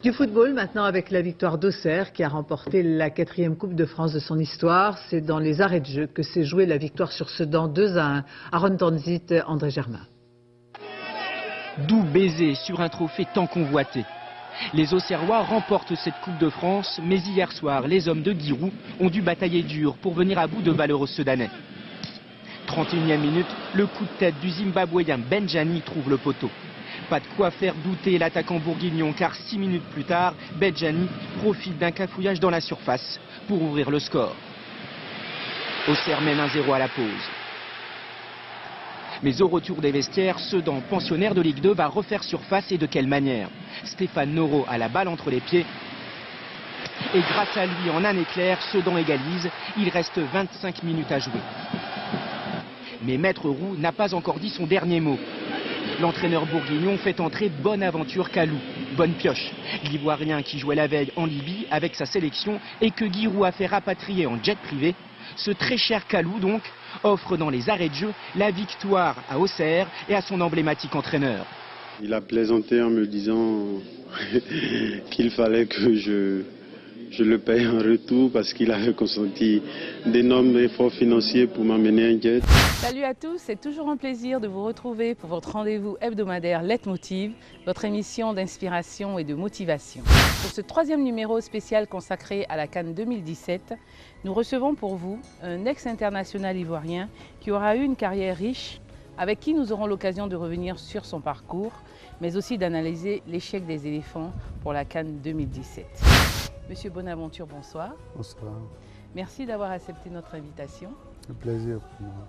Du football maintenant avec la victoire d'Auxerre qui a remporté la 4e Coupe de France de son histoire. C'est dans les arrêts de jeu que s'est jouée la victoire sur Sedan 2-1. Aaron Tanzit, André Germain. Doux baiser sur un trophée tant convoité. Les Auxerrois remportent cette Coupe de France, mais hier soir, les hommes de Giroud ont dû batailler dur pour venir à bout de valeureux Sedanais. 31e minute, le coup de tête du Zimbabwéen Benjani trouve le poteau. Pas de quoi faire douter l'attaquant bourguignon car 6 minutes plus tard, Benjani profite d'un cafouillage dans la surface pour ouvrir le score. Auxerre mène 1-0 à la pause. Mais au retour des vestiaires, Sedan, pensionnaire de Ligue 2, va refaire surface et de quelle manière? Stéphane Noro a la balle entre les pieds. Et grâce à lui, en un éclair, Sedan égalise. Il reste 25 minutes à jouer. Mais Maître Roux n'a pas encore dit son dernier mot. L'entraîneur bourguignon fait entrer Bonaventure Kalou. Bonne pioche. L'Ivoirien qui jouait la veille en Libye avec sa sélection et que Giroud a fait rapatrier en jet privé. Ce très cher Kalou donc offre dans les arrêts de jeu la victoire à Auxerre et à son emblématique entraîneur. Il a plaisanté en me disant qu'il fallait que je le paye en retour parce qu'il avait consenti d'énormes efforts financiers pour m'amener un jet. Salut à tous, c'est toujours un plaisir de vous retrouver pour votre rendez-vous hebdomadaire Leitmotiv, votre émission d'inspiration et de motivation. Pour ce 3e numéro spécial consacré à la CAN 2017, nous recevons pour vous un ex-international ivoirien qui aura eu une carrière riche, avec qui nous aurons l'occasion de revenir sur son parcours, mais aussi d'analyser l'échec des éléphants pour la CAN 2017. Monsieur Bonaventure, bonsoir. Bonsoir. Merci d'avoir accepté notre invitation. Un plaisir pour moi.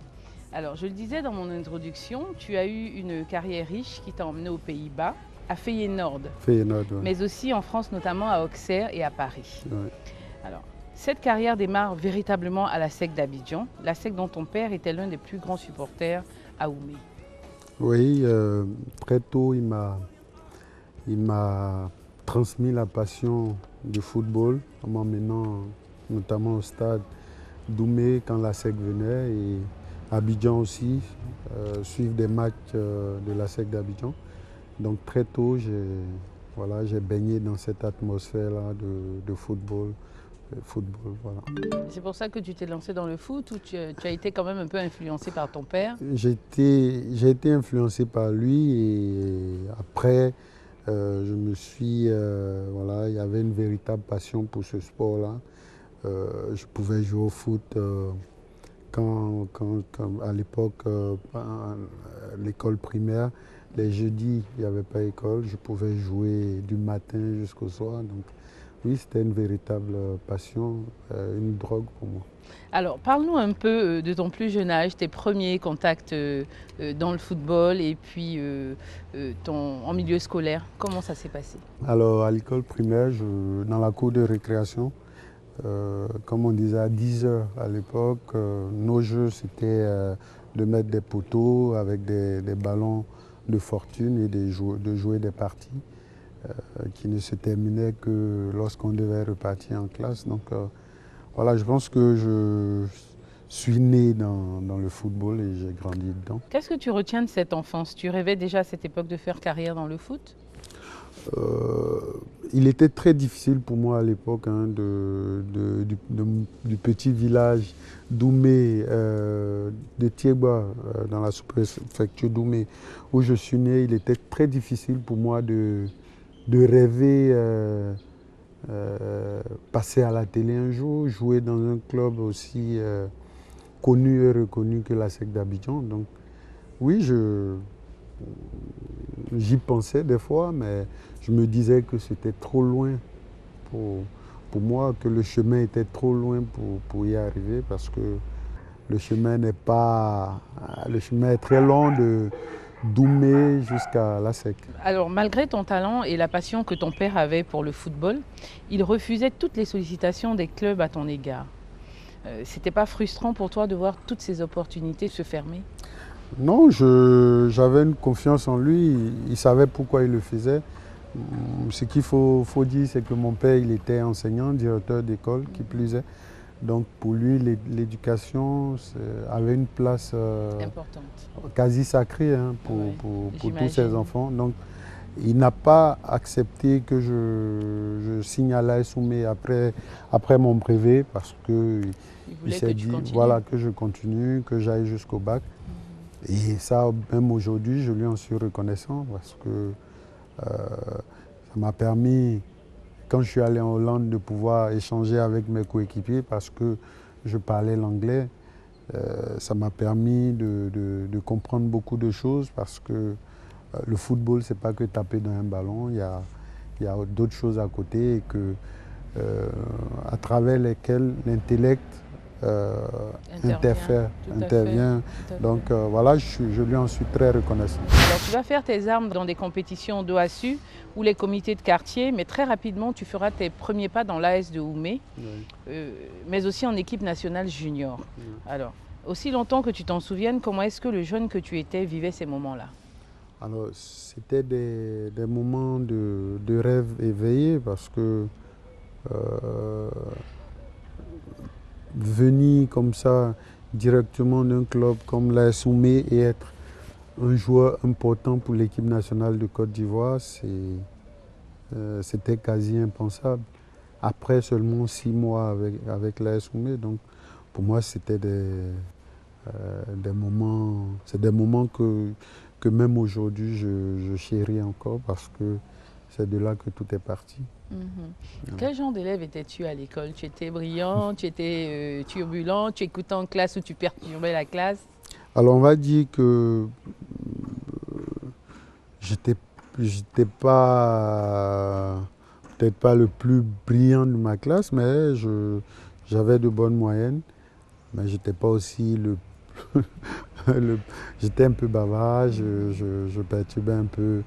Alors, je le disais dans mon introduction, tu as eu une carrière riche qui t'a emmené aux Pays-Bas, à Feyenoord, Oui. mais aussi en France, notamment à Auxerre et à Paris. Oui. Alors, cette carrière démarre véritablement à la SEC d'Abidjan, la SEC dont ton père était l'un des plus grands supporters à Oumé. Oui, très tôt, il m'a transmis la passion du football en m'emmenant notamment au stade d'Oumé quand la SEC venait et à Abidjan aussi, suivre des matchs de la SEC d'Abidjan. Donc très tôt, j'ai baigné dans cette atmosphère-là de football. Voilà. C'est pour ça que tu t'es lancé dans le foot ou tu as été quand même un peu influencé par ton père? J'ai été influencé par lui et après, il y avait une véritable passion pour ce sport-là. Je pouvais jouer au foot quand à l'époque, à l'école primaire, les jeudis, il n'y avait pas école. Je pouvais jouer du matin jusqu'au soir. Donc, oui, c'était une véritable passion, une drogue pour moi. Alors, parle-nous un peu de ton plus jeune âge, tes premiers contacts dans le football et puis en milieu scolaire. Comment ça s'est passé? Alors, à l'école primaire, dans la cour de récréation, comme on disait à 10 heures à l'époque, nos jeux, c'était de mettre des poteaux avec des ballons de fortune et de jouer des parties qui ne se terminaient que lorsqu'on devait repartir en classe. Donc, voilà, je pense que je suis né dans le football et j'ai grandi dedans. Qu'est-ce que tu retiens de cette enfance? Tu rêvais déjà à cette époque de faire carrière dans le foot? Il était très difficile pour moi à l'époque du petit village d'Oumé, de Thiéba, dans la sous-préfecture d'Oumé, où je suis né. Il était très difficile pour moi de rêver passer à la télé un jour, jouer dans un club aussi connu et reconnu que la SEC d'Abidjan. Donc oui, j'y pensais des fois, mais je me disais que c'était trop loin pour moi, que le chemin était trop loin pour y arriver parce que le chemin est très long d'Oumé jusqu'à la SEC. Alors, malgré ton talent et la passion que ton père avait pour le football, il refusait toutes les sollicitations des clubs à ton égard. C'était pas frustrant pour toi de voir toutes ces opportunités se fermer? Non, j'avais une confiance en lui. Il savait pourquoi il le faisait. Ce qu'il faut dire, c'est que mon père, il était enseignant, directeur d'école, qui plus est. Donc pour lui, l'éducation avait une place importante, quasi sacrée pour tous ses enfants. Donc Il n'a pas accepté que je signe à l'AS Oumé après mon brevet parce qu'il s'est dit voilà, que je continue, que j'aille jusqu'au bac. Et ça, même aujourd'hui, je lui en suis reconnaissant parce que ça m'a permis, quand je suis allé en Hollande, de pouvoir échanger avec mes coéquipiers parce que je parlais l'anglais. Ça m'a permis de comprendre beaucoup de choses parce que le football, c'est pas que taper dans un ballon, il y a d'autres choses à côté et que, à travers lesquelles l'intellect intervient. Donc voilà, je lui en suis très reconnaissant. Alors tu vas faire tes armes dans des compétitions d'OASU ou les comités de quartier, mais très rapidement tu feras tes premiers pas dans l'AS de Oumé, mais aussi en équipe nationale junior. Alors, aussi longtemps que tu t'en souviennes, comment est-ce que le jeune que tu étais vivait ces moments-là? Alors, c'était des moments de rêve éveillé parce que venir comme ça directement d'un club comme l'AS Oumé et être un joueur important pour l'équipe nationale de Côte d'Ivoire, c'était quasi impensable. Après seulement 6 mois avec l'AS Oumé, donc pour moi c'était des moments que même aujourd'hui je chéris encore parce que c'est de là que tout est parti. Quel genre d'élève étais-tu à l'école? Tu étais brillant, tu étais turbulent, tu écoutais en classe ou tu perturbais la classe? Alors on va dire que j'étais pas peut-être pas le plus brillant de ma classe, mais j'avais de bonnes moyennes, mais j'étais pas aussi j'étais un peu bavard, je perturbais un peu.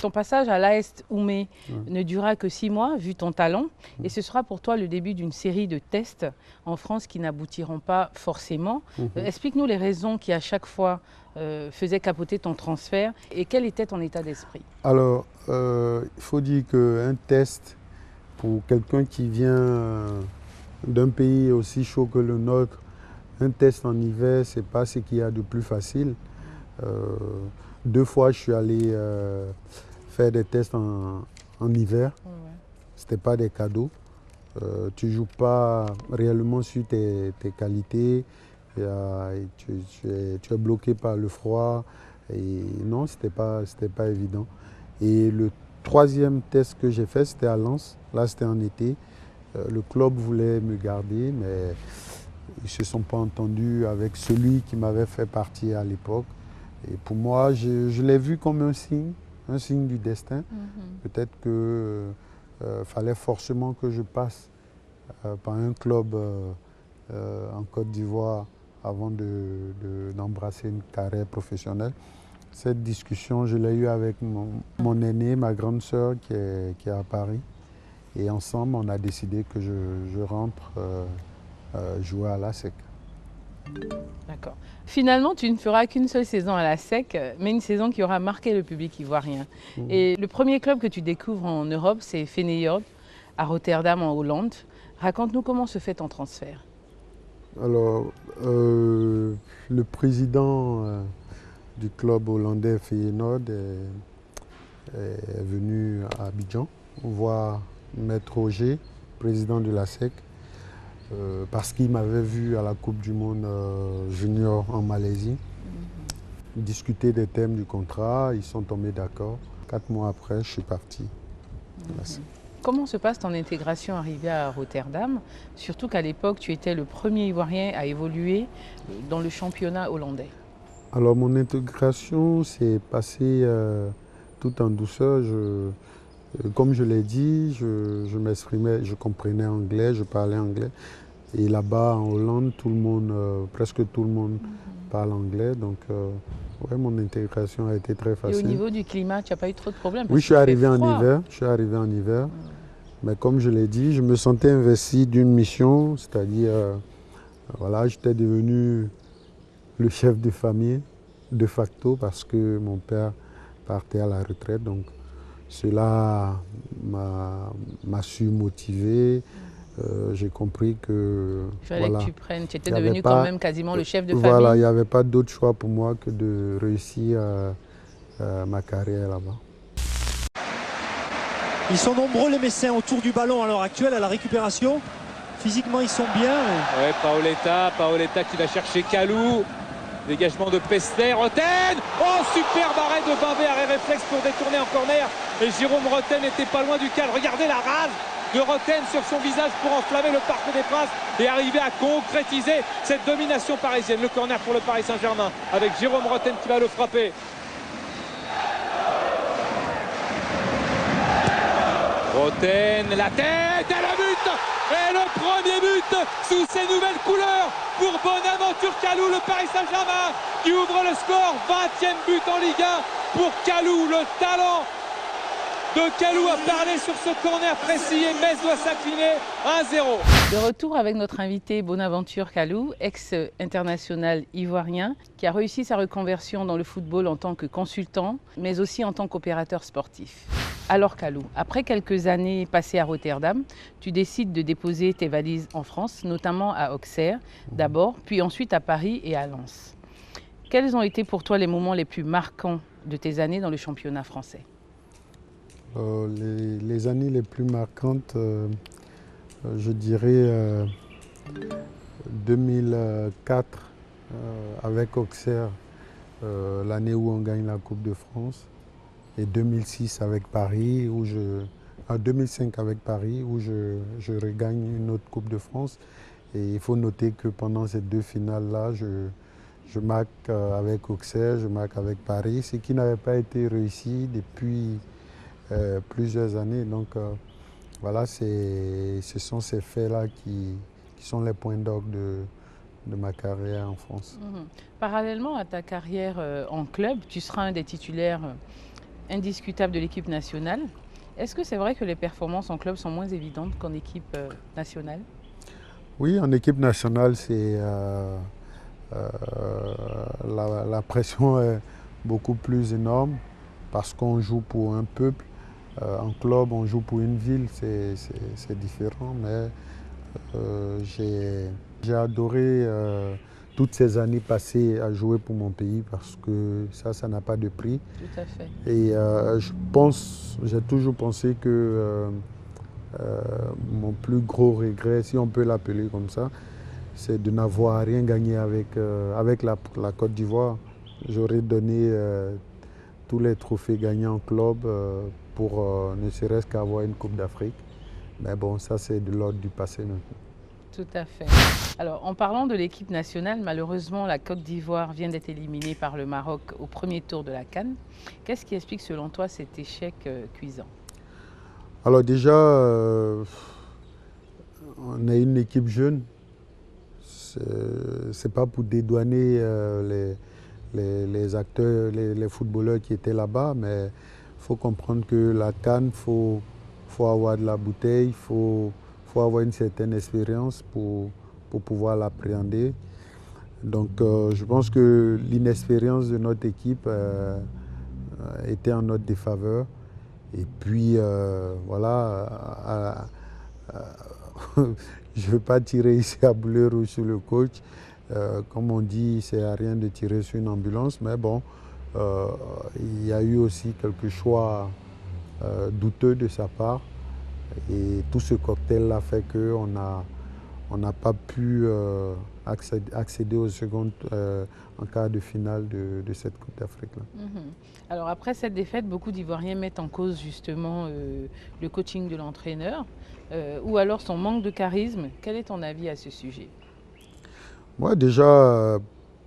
Ton passage à l'AS Oumé ne durera que 6 mois, vu ton talent, et ce sera pour toi le début d'une série de tests en France qui n'aboutiront pas forcément. Explique-nous les raisons qui, à chaque fois, faisaient capoter ton transfert et quel était ton état d'esprit? Alors, il faut dire qu'un test, pour quelqu'un qui vient d'un pays aussi chaud que le nôtre, un test en hiver, ce n'est pas ce qu'il y a de plus facile. 2 fois, je suis allé faire des tests en hiver. Ce n'était pas des cadeaux. Tu ne joues pas réellement sur tes qualités. Tu es bloqué par le froid. Et non, ce n'était pas évident. Et le 3e test que j'ai fait, c'était à Lens. Là, c'était en été. Le club voulait me garder, mais ils ne se sont pas entendus avec celui qui m'avait fait partir à l'époque. Et pour moi, je l'ai vu comme un signe du destin. Peut-être qu'il fallait forcément que je passe par un club en Côte d'Ivoire avant d'embrasser une carrière professionnelle. Cette discussion, je l'ai eue avec mon aîné, ma grande sœur qui est à Paris. Et ensemble, on a décidé que je rentre jouer à la SEC. D'accord. Finalement, tu ne feras qu'une seule saison à la SEC, mais une saison qui aura marqué le public ivoirien. Et le premier club que tu découvres en Europe, c'est Feyenoord, à Rotterdam, en Hollande. Raconte-nous comment se fait ton transfert. Alors, le président du club hollandais Feyenoord est venu à Abidjan voir Maître Roger, président de la SEC, parce qu'il m'avait vu à la Coupe du Monde junior en Malaisie. Discuter des thèmes du contrat, ils sont tombés d'accord. 4 mois après, je suis parti. Comment se passe ton intégration arrivée à Rotterdam, surtout qu'à l'époque, tu étais le premier Ivoirien à évoluer dans le championnat hollandais? Alors mon intégration s'est passée tout en douceur. Comme je l'ai dit, je m'exprimais, je comprenais anglais, je parlais anglais. Et là-bas en Hollande, presque tout le monde parle anglais. Donc ouais, mon intégration a été très facile. Et au niveau du climat, tu n'as pas eu trop de problèmes? Oui, je suis arrivé en hiver. Mais comme je l'ai dit, je me sentais investi d'une mission, c'est-à-dire, voilà, j'étais devenu le chef de famille de facto parce que mon père partait à la retraite. Donc cela m'a su motiver. J'ai compris que il fallait que tu prennes, tu étais devenu quand même quasiment le chef de famille. Voilà, il n'y avait pas d'autre choix pour moi que de réussir ma carrière là-bas. Ils sont nombreux les Messins autour du ballon à l'heure actuelle à la récupération. Physiquement ils sont bien. Ouais, Paoletta qui va chercher Kalou. Dégagement de Pestler, Roten. Oh, superbe arrêt de Bambé, arrêt réflexe pour détourner en corner. Et Jérôme Roten n'était pas loin du cadre. Regardez la rase de Roten sur son visage pour enflammer le Parc des Princes et arriver à concrétiser cette domination parisienne. Le corner pour le Paris Saint-Germain avec Jérôme Roten qui va le frapper. Roten, la tête et le but. Et le premier but sous ces nouvelles couleurs pour Bonaventure Kalou, le Paris Saint-Germain qui ouvre le score. 20e but en Ligue 1 pour Kalou. Le talent de Kalou a parlé sur ce corner précis et Metz doit s'incliner 1-0. De retour avec notre invité Bonaventure Kalou, ex-international ivoirien, qui a réussi sa reconversion dans le football en tant que consultant, mais aussi en tant qu'opérateur sportif. Alors Kalou, après quelques années passées à Rotterdam, tu décides de déposer tes valises en France, notamment à Auxerre d'abord, puis ensuite à Paris et à Lens. Quels ont été pour toi les moments les plus marquants de tes années dans le championnat français? Les années les plus marquantes, je dirais 2004 avec Auxerre, l'année où on gagne la Coupe de France, et 2006 avec Paris, 2005 avec Paris, où je regagne une autre Coupe de France. Et il faut noter que pendant ces deux finales-là, je marque avec Auxerre, je marque avec Paris, ce qui n'avait pas été réussi depuis plusieurs années. Donc voilà, ce sont ces faits-là qui sont les points d'orgue de ma carrière en France. Parallèlement à ta carrière en club, tu seras un des titulaires indiscutables de l'équipe nationale. Est-ce que c'est vrai que les performances en club sont moins évidentes qu'en équipe nationale? Oui, en équipe nationale, c'est la pression est beaucoup plus énorme parce qu'on joue pour un peuple. En club, on joue pour une ville, c'est différent, mais j'ai adoré toutes ces années passées à jouer pour mon pays parce que ça n'a pas de prix. Tout à fait. Et j'ai toujours pensé que mon plus gros regret, si on peut l'appeler comme ça, c'est de n'avoir rien gagné avec la Côte d'Ivoire. J'aurais donné tous les trophées gagnés en club pour ne serait-ce qu'avoir une Coupe d'Afrique. Mais bon, ça c'est de l'ordre du passé maintenant. Tout à fait. Alors, en parlant de l'équipe nationale, malheureusement, la Côte d'Ivoire vient d'être éliminée par le Maroc au premier tour de la CAN. Qu'est-ce qui explique selon toi cet échec cuisant? Alors déjà, on a une équipe jeune. C'est pas pour dédouaner les acteurs, les footballeurs qui étaient là-bas, mais il faut comprendre que la CAN, faut avoir de la bouteille, il faut avoir une certaine expérience pour pouvoir l'appréhender. Donc je pense que l'inexpérience de notre équipe était en notre défaveur. Et puis voilà, je ne veux pas tirer ici à boulet rouge sur le coach. Comme on dit, c'est à rien de tirer sur une ambulance, mais bon, il y a eu aussi quelques choix douteux de sa part. Et tout ce cocktail-là fait qu'on n'a pas pu accéder au second en quart de finale de cette Coupe d'Afrique-là. Alors après cette défaite, beaucoup d'Ivoiriens mettent en cause justement le coaching de l'entraîneur ou alors son manque de charisme. Quel est ton avis à ce sujet? Moi déjà,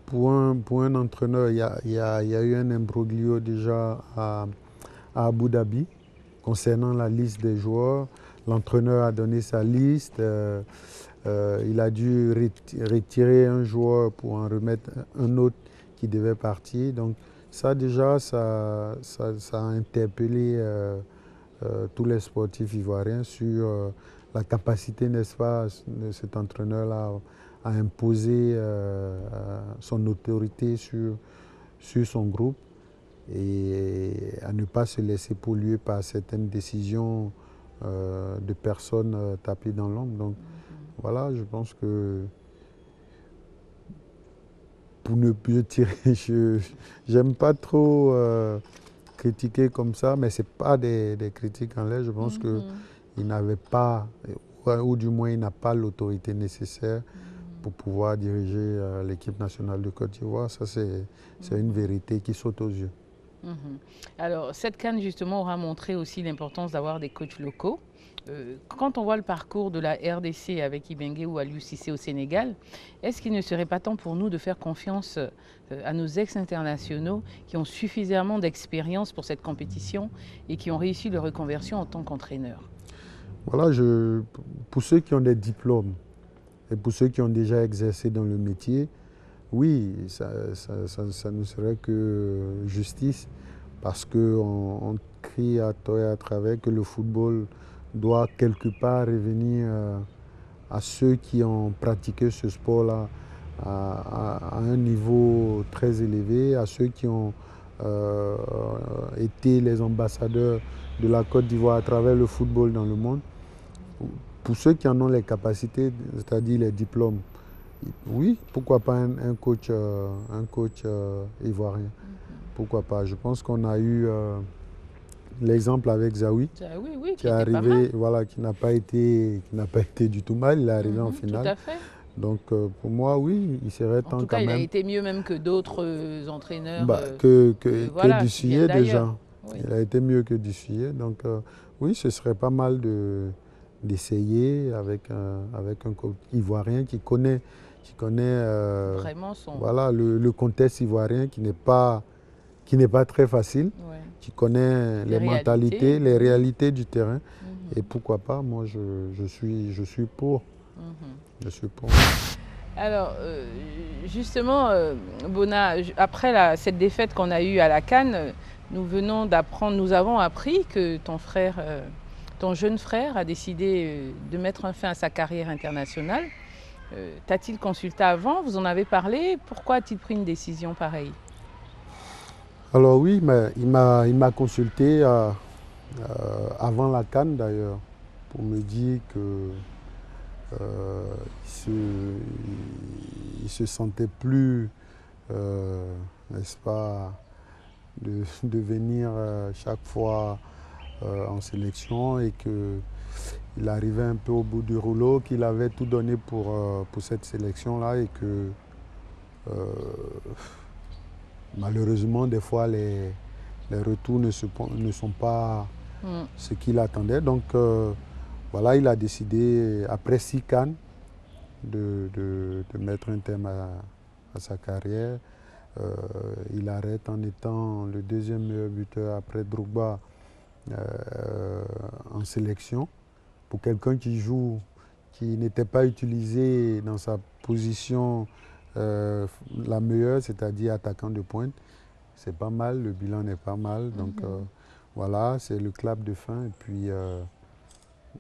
pour un entraîneur, il y a eu un imbroglio déjà à Abu Dhabi concernant la liste des joueurs. L'entraîneur a donné sa liste. Il a dû retirer un joueur pour en remettre un autre qui devait partir. Donc ça déjà, ça a interpellé tous les sportifs ivoiriens sur la capacité, n'est-ce pas, de cet entraîneur-là à imposer son autorité sur son groupe et à ne pas se laisser polluer par certaines décisions de personnes tapées dans l'ombre. Donc voilà, je pense que pour ne plus tirer, j'aime pas trop critiqué comme ça, mais ce n'est pas des critiques en l'air. Je pense qu'il n'avait pas, ou du moins il n'a pas l'autorité nécessaire pour pouvoir diriger l'équipe nationale de Côte d'Ivoire. Ça, c'est une vérité qui saute aux yeux. Alors, cette CAN, justement, aura montré aussi l'importance d'avoir des coachs locaux. Quand on voit le parcours de la RDC avec Ibengue ou Aliou Cissé au Sénégal, est-ce qu'il ne serait pas temps pour nous de faire confiance à nos ex-internationaux qui ont suffisamment d'expérience pour cette compétition et qui ont réussi leur reconversion en tant qu'entraîneurs? Voilà, pour ceux qui ont des diplômes et pour ceux qui ont déjà exercé dans le métier, oui, ça nous serait que justice, parce qu'on crie à tort et à travers que le football doit quelque part revenir à ceux qui ont pratiqué ce sport-là à un niveau très élevé, à ceux qui ont été les ambassadeurs de la Côte d'Ivoire à travers le football dans le monde. Pour ceux qui en ont les capacités, c'est-à-dire les diplômes, oui, pourquoi pas un coach ivoirien. Pourquoi pas? Je pense qu'on a eu l'exemple avec Zawi, qui est arrivé, voilà, qui n'a pas été du tout mal, il est arrivé en finale. Tout à fait. Donc pour moi, oui, il serait temps quand même. Il a été mieux même que d'autres entraîneurs. Que Dussuyer déjà. Oui. Il a été mieux que Dussuyer. Donc oui, ce serait pas mal d'essayer avec un coach ivoirien qui connaît vraiment voilà, le contexte ivoirien qui n'est pas très facile, qui connaît les mentalités, les réalités du terrain. Et pourquoi pas, moi je suis pour. Je suis pour. Alors, justement, Bona, après cette défaite qu'on a eue à la CAN, nous avons appris que ton jeune frère a décidé de mettre un fin à sa carrière internationale. T'a-t-il consulté avant? Vous en avez parlé? Pourquoi a-t-il pris une décision pareille? Alors oui, mais il m'a consulté avant la CAN d'ailleurs, pour me dire que il se sentait plus, n'est-ce pas, de venir chaque fois en sélection, et qu'il arrivait un peu au bout du rouleau, qu'il avait tout donné pour cette sélection-là, et que malheureusement, des fois, les retours ne sont pas ce qu'il attendait. Donc voilà, il a décidé, après 6 CAN, de mettre un terme à sa carrière. Il arrête en étant le 2e meilleur buteur après Drogba en sélection. Pour quelqu'un qui n'était pas utilisé dans sa position la meilleure, c'est-à-dire attaquant de pointe, c'est pas mal, le bilan n'est pas mal. Donc voilà, c'est le clap de fin. Et puis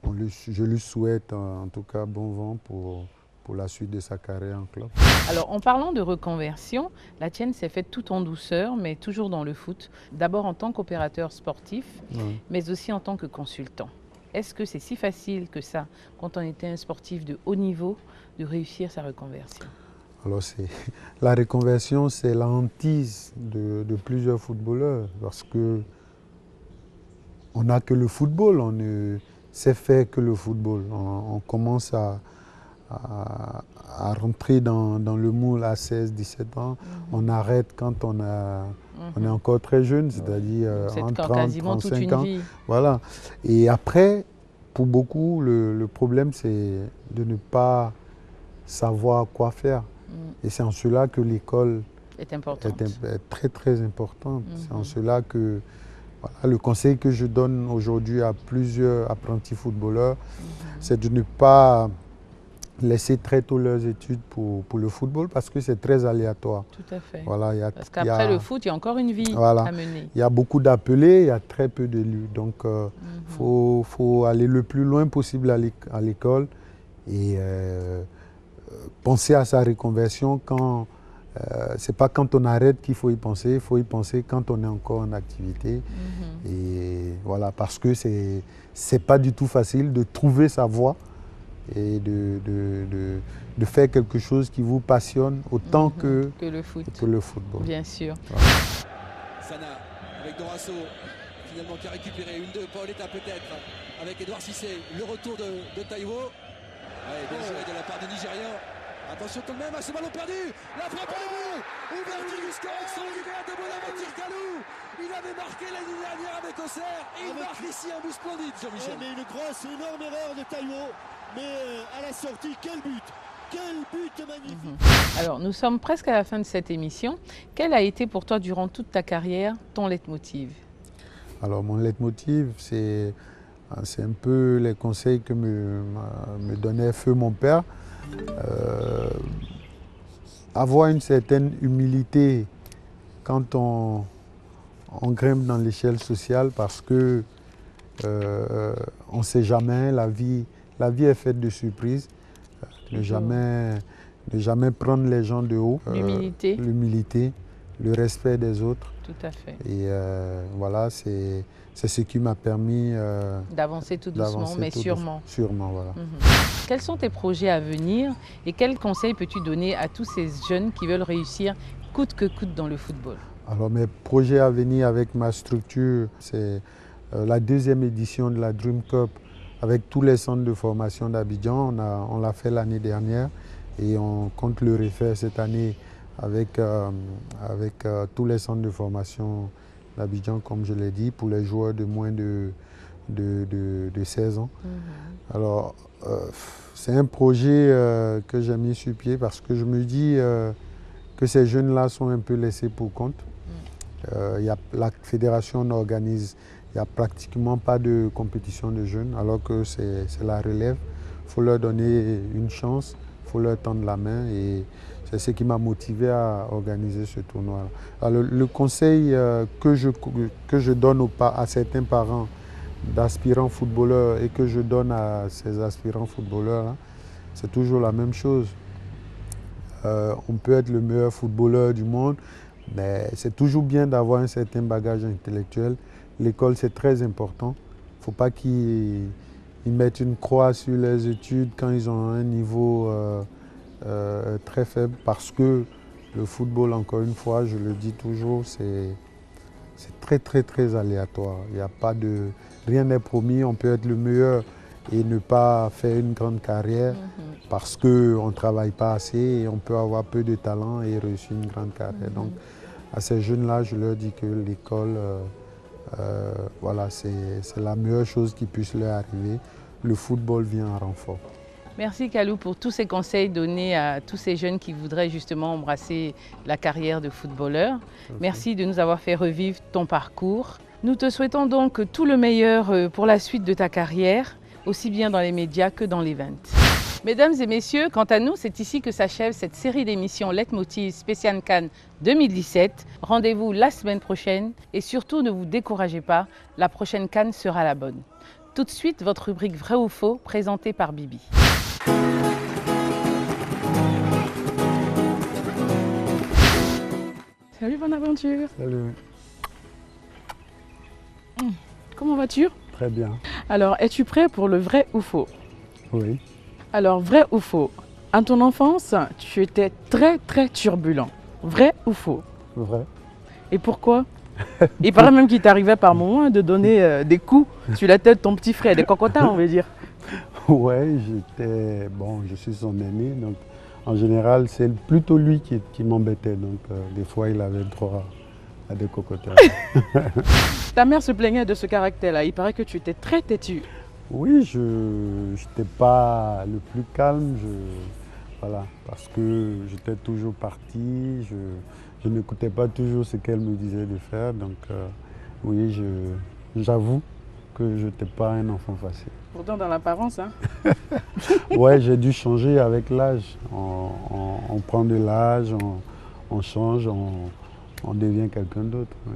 je lui souhaite en tout cas bon vent pour la suite de sa carrière en club. Alors, en parlant de reconversion, la tienne s'est faite tout en douceur, mais toujours dans le foot. D'abord en tant qu'opérateur sportif, mais aussi en tant que consultant. Est-ce que c'est si facile que ça, quand on était un sportif de haut niveau, de réussir sa reconversion? Alors, la reconversion, c'est la hantise de plusieurs footballeurs, parce que on n'a que le football, on ne sait faire que le football. On commence à rentrer dans le moule à 16, 17 ans. On arrête quand on est encore très jeune, c'est-à-dire entre 30, 35 ans. Voilà. Et après, pour beaucoup, le problème, c'est de ne pas savoir quoi faire. Et c'est en cela que l'école est très très importante. C'est en cela que voilà, le conseil que je donne aujourd'hui à plusieurs apprentis footballeurs, c'est de ne pas laisser très tôt leurs études pour le football, parce que c'est très aléatoire. Tout à fait. Voilà, parce qu'après le foot, il y a encore une vie à mener. Il y a beaucoup d'appelés, il y a très peu d'élus. Donc faut aller le plus loin possible à l'école et penser à sa reconversion quand c'est pas quand on arrête qu'il faut y penser, il faut y penser quand on est encore en activité. Et voilà, parce que c'est pas du tout facile de trouver sa voie et de faire quelque chose qui vous passionne autant que le foot. Que le football. Bien sûr. Voilà. avec Dorasso, finalement qui a récupéré une de Paoletta peut-être, avec Edouard Cissé, le retour de Taïwo. Ouais, bien joué de la part des Nigériens. Attention tout de même à ce ballon perdu, la frappe au bout, ouverture du score extraordinaire de Bonaventure Kalou. Il avait marqué l'année dernière avec Auxerre et il marque ici un but splendide, Jean-Michel. Mais une grosse, énorme erreur de Taïwo, mais à la sortie, quel but! Quel but magnifique! Alors, nous sommes presque à la fin de cette émission. Quel a été pour toi, durant toute ta carrière, ton leitmotiv? Alors, mon leitmotiv, c'est un peu les conseils que me donnait feu mon père. Avoir une certaine humilité quand on grimpe dans l'échelle sociale parce que on ne sait jamais, la vie est faite de surprises. Ne jamais prendre les gens de haut. L'humilité, le respect des autres. Tout à fait. Et voilà, c'est ce qui m'a permis d'avancer tout doucement, mais sûrement. Sûrement, voilà. Quels sont tes projets à venir et quels conseils peux-tu donner à tous ces jeunes qui veulent réussir coûte que coûte dans le football? Alors, mes projets à venir avec ma structure, c'est la deuxième édition de la Dream Cup avec tous les centres de formation d'Abidjan. On l'a fait l'année dernière et on compte le refaire cette année avec tous les centres de formation d'Abidjan, comme je l'ai dit, pour les joueurs de moins de 16 ans. Alors, c'est un projet que j'ai mis sur pied parce que je me dis que ces jeunes-là sont un peu laissés pour compte. La fédération n'organise, il n'y a pratiquement pas de compétition de jeunes, alors que c'est la relève. Il faut leur donner une chance, il faut leur tendre la main et c'est ce qui m'a motivé à organiser ce tournoi. Alors, le conseil que je donne à certains parents d'aspirants footballeurs et que je donne à ces aspirants footballeurs, c'est toujours la même chose. On peut être le meilleur footballeur du monde, mais c'est toujours bien d'avoir un certain bagage intellectuel. L'école, c'est très important. Il ne faut pas qu'ils mettent une croix sur les études quand ils ont un niveau très faible, parce que le football, encore une fois, je le dis toujours, c'est très aléatoire. Il n'y a pas de... Rien n'est promis, on peut être le meilleur et ne pas faire une grande carrière parce qu'on ne travaille pas assez et on peut avoir peu de talent et réussir une grande carrière. Donc à ces jeunes-là, je leur dis que l'école, voilà, c'est la meilleure chose qui puisse leur arriver. Le football vient en renfort. Merci Kalou pour tous ces conseils donnés à tous ces jeunes qui voudraient justement embrasser la carrière de footballeur. Merci de nous avoir fait revivre ton parcours. Nous te souhaitons donc tout le meilleur pour la suite de ta carrière, aussi bien dans les médias que dans l'event. Mesdames et messieurs, quant à nous, c'est ici que s'achève cette série d'émissions Leitmotiv spécial CAN 2017. Rendez-vous la semaine prochaine et surtout ne vous découragez pas, la prochaine CAN sera la bonne. Tout de suite, votre rubrique Vrai ou Faux, présentée par Bibi. Salut Bonaventure. Salut. Comment vas-tu? Très bien. Alors, es-tu prêt pour le vrai ou faux? Oui. Alors, vrai ou faux? À ton enfance, tu étais très turbulent. Vrai ou faux? Vrai. Et pourquoi? Il paraît même qu'il t'arrivait par moments de donner des coups sur la tête de ton petit frère, des cocotas on veut dire. Ouais, je suis son aîné, donc en général c'est plutôt lui qui m'embêtait, donc des fois il avait droit à des cocotas. Ta mère se plaignait de ce caractère-là, il paraît que tu étais très têtu. Oui, je n'étais pas le plus calme, voilà, parce que j'étais toujours parti, je n'écoutais pas toujours ce qu'elle me disait de faire, donc oui, j'avoue que je n'étais pas un enfant facile. Pourtant dans l'apparence, hein. Ouais, j'ai dû changer avec l'âge. On prend de l'âge, on change, on devient quelqu'un d'autre. Ouais.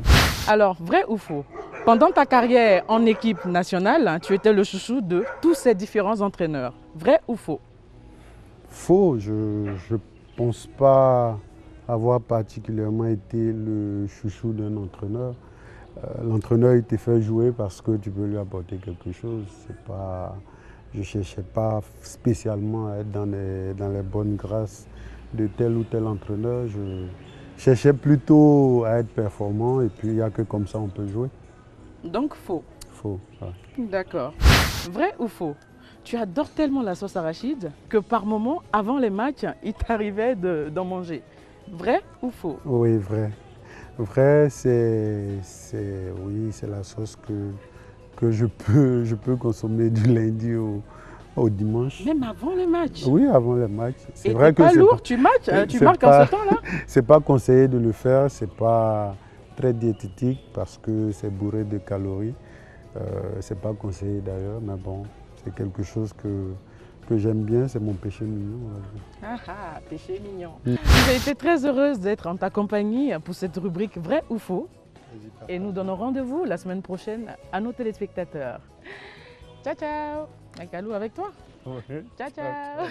Alors, vrai ou faux? Pendant ta carrière en équipe nationale, tu étais le chouchou de tous ces différents entraîneurs. Vrai ou faux? Faux, je ne pense pas avoir particulièrement été le chouchou d'un entraîneur. L'entraîneur il te fait jouer parce que tu peux lui apporter quelque chose. Je ne cherchais pas spécialement à être dans les bonnes grâces de tel ou tel entraîneur. cherchais plutôt à être performant et puis il n'y a que comme ça on peut jouer. Donc faux. Faux. Ouais. D'accord. Vrai ou faux? Tu adores tellement la sauce arachide que par moment, avant les matchs, il t'arrivait d'en manger. Vrai ou faux? Oui, vrai. Vrai, c'est la sauce que je peux consommer du lundi au dimanche. Même avant les matchs? Oui, avant les matchs. C'est vrai que pas lourd, tu marques en ce temps-là? C'est pas conseillé de le faire, c'est pas très diététique parce que c'est bourré de calories. C'est pas conseillé d'ailleurs, mais bon, c'est quelque chose que j'aime bien, c'est mon péché mignon. Ah ah, péché mignon. J'ai été très heureuse d'être en ta compagnie pour cette rubrique Vrai ou Faux. Et nous donnons rendez-vous la semaine prochaine à nos téléspectateurs. Ciao, ciao. Kalou avec toi. Ouais. Ciao, ciao.